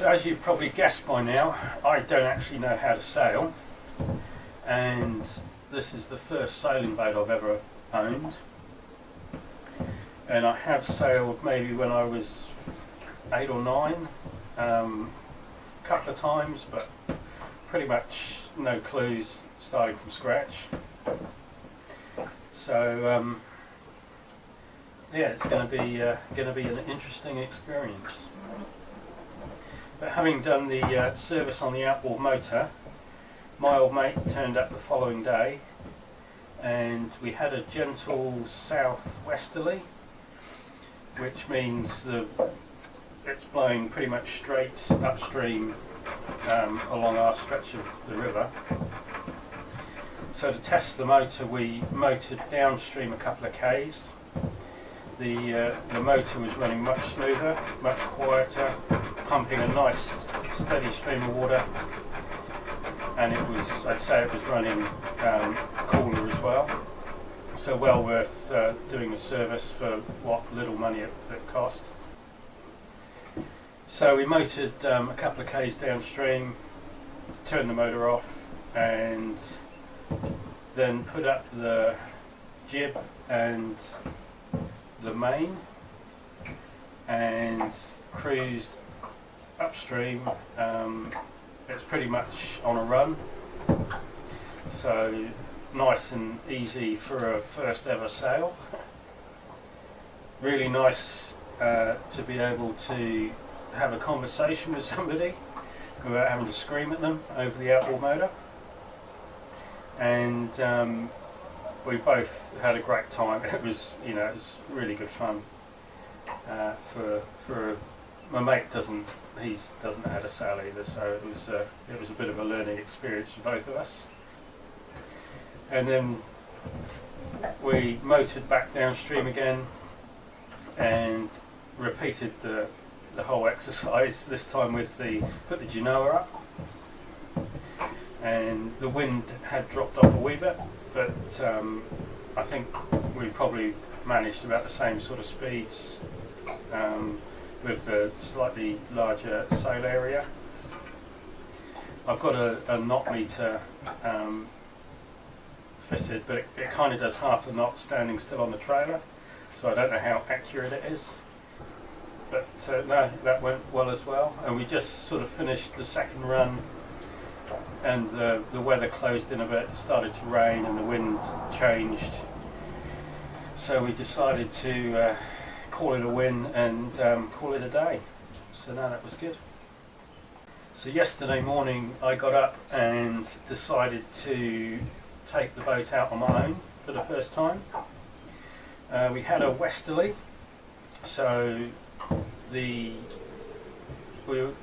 So as you've probably guessed by now, I don't actually know how to sail, and this is the first sailing boat I've ever owned. And I have sailed maybe when I was 8 or 9, a couple of times, but pretty much no clues, starting from scratch. So yeah, it's going to be an interesting experience. But having done the service on the outboard motor, my old mate turned up the following day, and we had a gentle southwesterly, which means it's blowing pretty much straight upstream along our stretch of the river. So to test the motor, we motored downstream a couple of k's. The motor was running much smoother, much quieter, pumping a nice steady stream of water, and I'd say it was running cooler as well. So well worth doing the service for what little money it cost. So we motored a couple of k's downstream, turned the motor off, and then put up the jib and the main and cruised upstream. It's pretty much on a run, so nice and easy for a first ever sail. Really nice to be able to have a conversation with somebody without having to scream at them over the outboard motor. And we both had a great time. It was really good fun. My mate doesn't know how to sail either, so it was a bit of a learning experience for both of us. And then we motored back downstream again and repeated the whole exercise. This time put the genoa up, and the wind had dropped off a wee bit, but I think we probably managed about the same sort of speeds with the slightly larger sail area. I've got a knot meter fitted, but it kind of does half a knot standing still on the trailer, so I don't know how accurate it is. But no, that went well as well, and we just sort of finished the second run, and the weather closed in a bit, started to rain and the wind changed, so we decided to call it a win and call it a day. So no, that was good. So yesterday morning I got up and decided to take the boat out on my own for the first time. We had a westerly, so we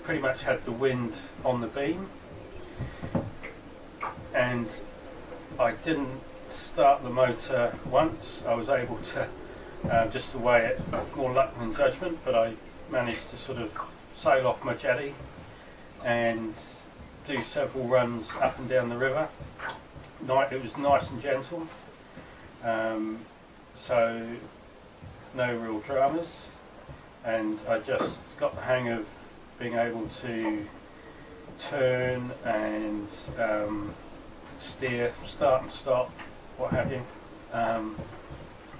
pretty much had the wind on the beam, and I didn't start the motor once. I was able to just to weigh it, more luck than judgment, but I managed to sort of sail off my jetty and do several runs up and down the river. It was nice and gentle, so no real dramas, and I just got the hang of being able to turn and steer, start and stop, what have you.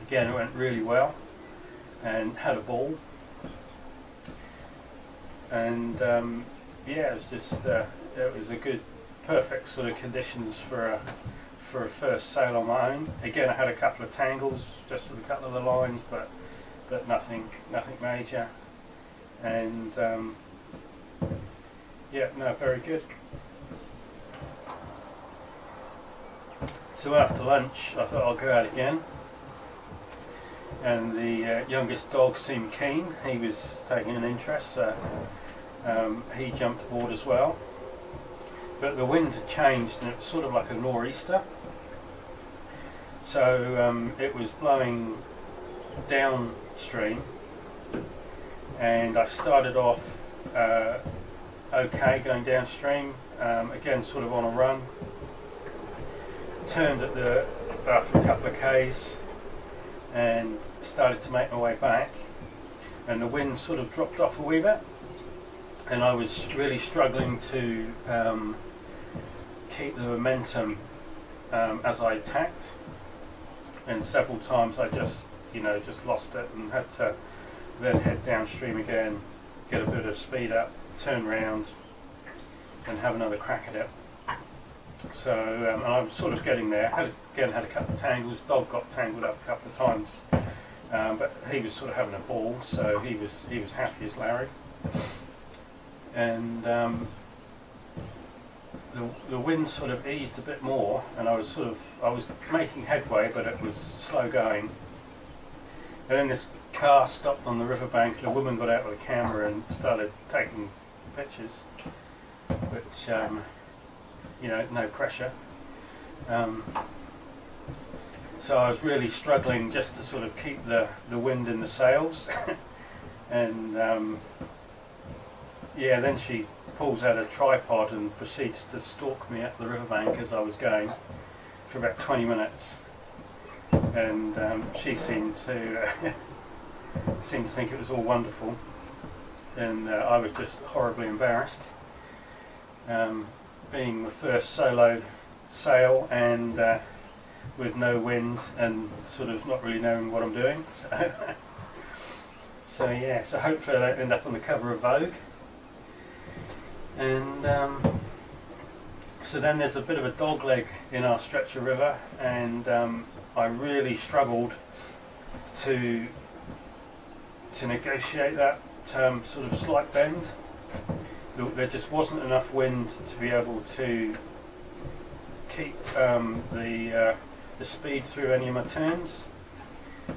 Again, it went really well and had a ball, and yeah, it was just it was a good, perfect sort of conditions for a first sail on my own. Again, I had a couple of tangles just with a couple of the lines, but nothing major, and yeah, no, very good. So after lunch I thought I'll go out again, and the youngest dog seemed keen. He was taking an interest, so he jumped aboard as well. But the wind had changed and it was sort of like a nor'easter, so it was blowing downstream, and I started off okay going downstream, again sort of on a run, turned after a couple of k's and started to make my way back, and the wind sort of dropped off a wee bit, and I was really struggling to keep the momentum as I tacked, and several times I just lost it and had to then head downstream again, get a bit of speed up, turn round and have another crack at it. So and I was sort of getting there. Had a couple of tangles. Dog got tangled up a couple of times, but he was sort of having a ball, so he was happy as Larry. And the wind sort of eased a bit more, and I was making headway, but it was slow going. And then this car stopped on the riverbank, and a woman got out with a camera and started taking pictures, which no pressure. So I was really struggling just to sort of keep the wind in the sails. And then she pulls out a tripod and proceeds to stalk me up the riverbank as I was going for about 20 minutes. And she seemed to think it was all wonderful, and I was just horribly embarrassed. Being the first solo sail and with no wind and sort of not really knowing what I'm doing. So hopefully I don't end up on the cover of Vogue. And so then there's a bit of a dogleg in our stretch of river, and I really struggled to negotiate that sort of slight bend. There just wasn't enough wind to be able to keep the speed through any of my turns,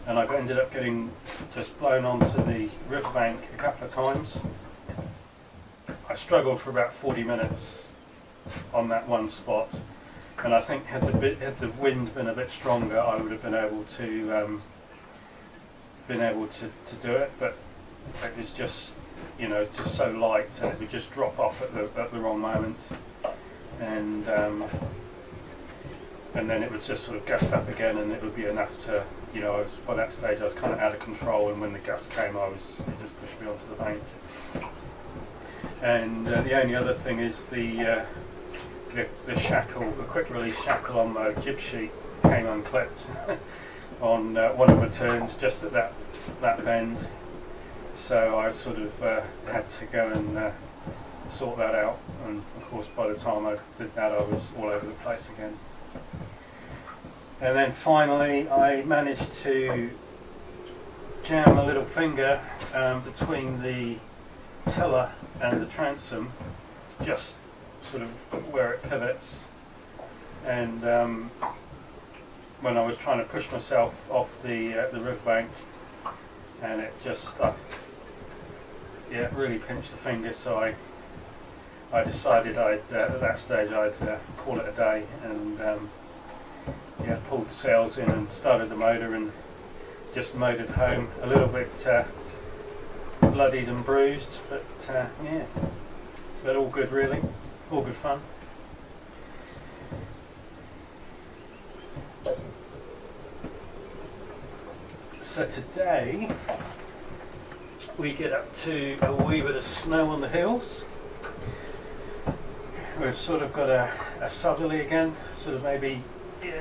and I've ended up getting just blown onto the riverbank a couple of times. I struggled for about 40 minutes on that one spot, and I think had the wind been a bit stronger, I would have been able to do it, but it was just so light, and it would just drop off at the wrong moment, and then it would just sort of gust up again, and it would be enough to, by that stage I was kind of out of control, and when the gust came, it just pushed me onto the bank. And the only other thing is the shackle, the quick release shackle on the jib sheet came unclipped on one of the turns just at that bend. So I sort of had to go and sort that out, and of course by the time I did that I was all over the place again. And then finally I managed to jam a little finger between the tiller and the transom, just sort of where it pivots, and when I was trying to push myself off the riverbank, and it just it really pinched the finger, so I decided at that stage I'd call it a day, and pulled the sails in and started the motor and just motored home a little bit bloodied and bruised, but all good really, all good fun. So today we get up to a wee bit of snow on the hills. We've sort of got a southerly again, sort of maybe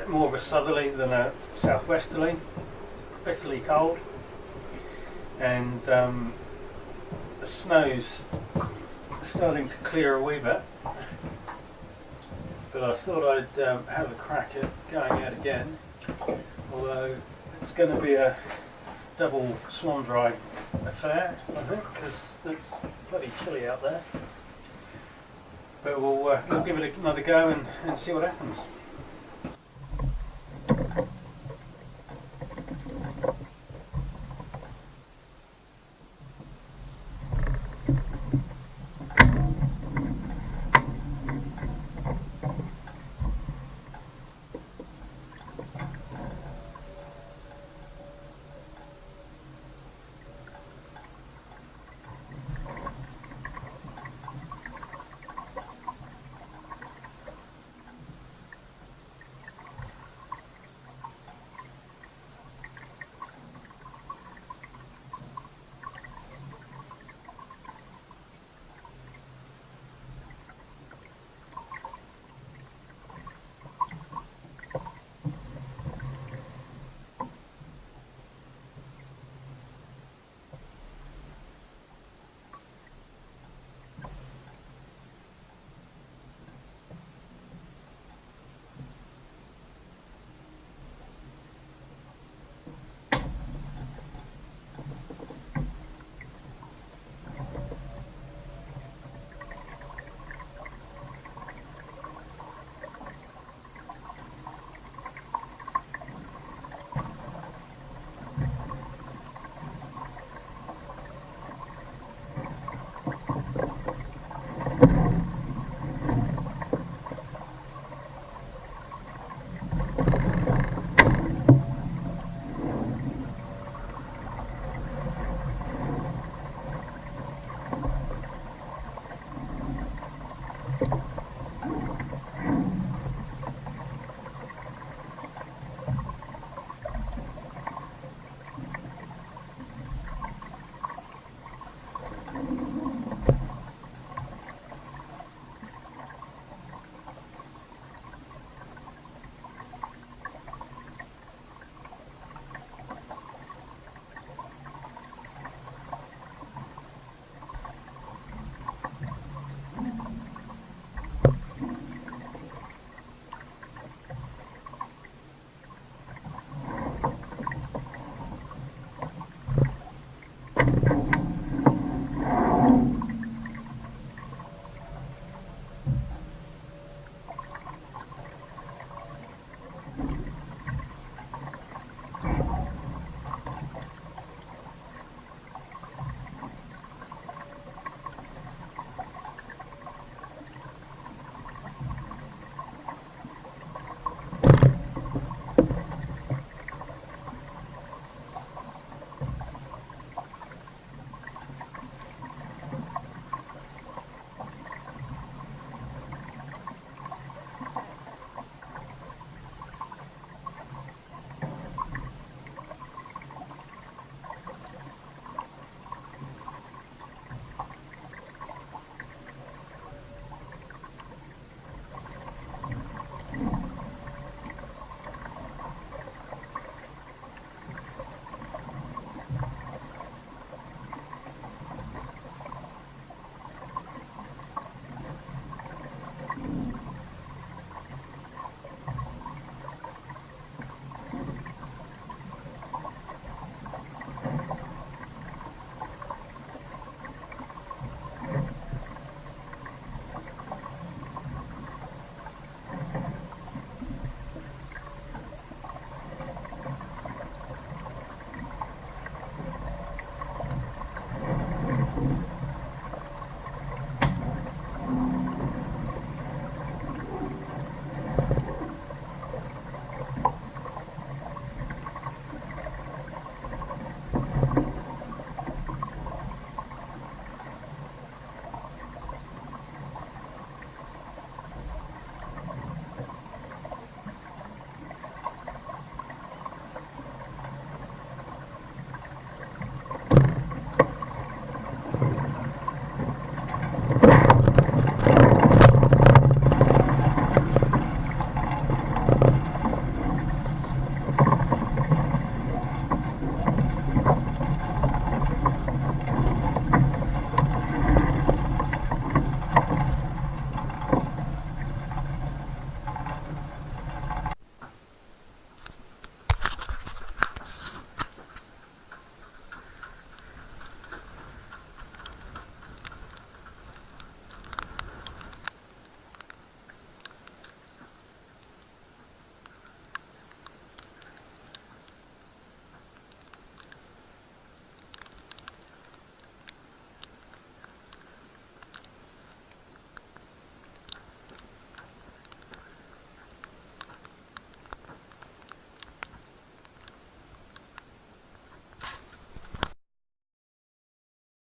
more of a southerly than a southwesterly, bitterly cold, and the snow's starting to clear a wee bit, but I thought I'd have a crack at going out again, although it's going to be a double swan dry affair, I think, because it's bloody chilly out there. But we'll give it another go and see what happens.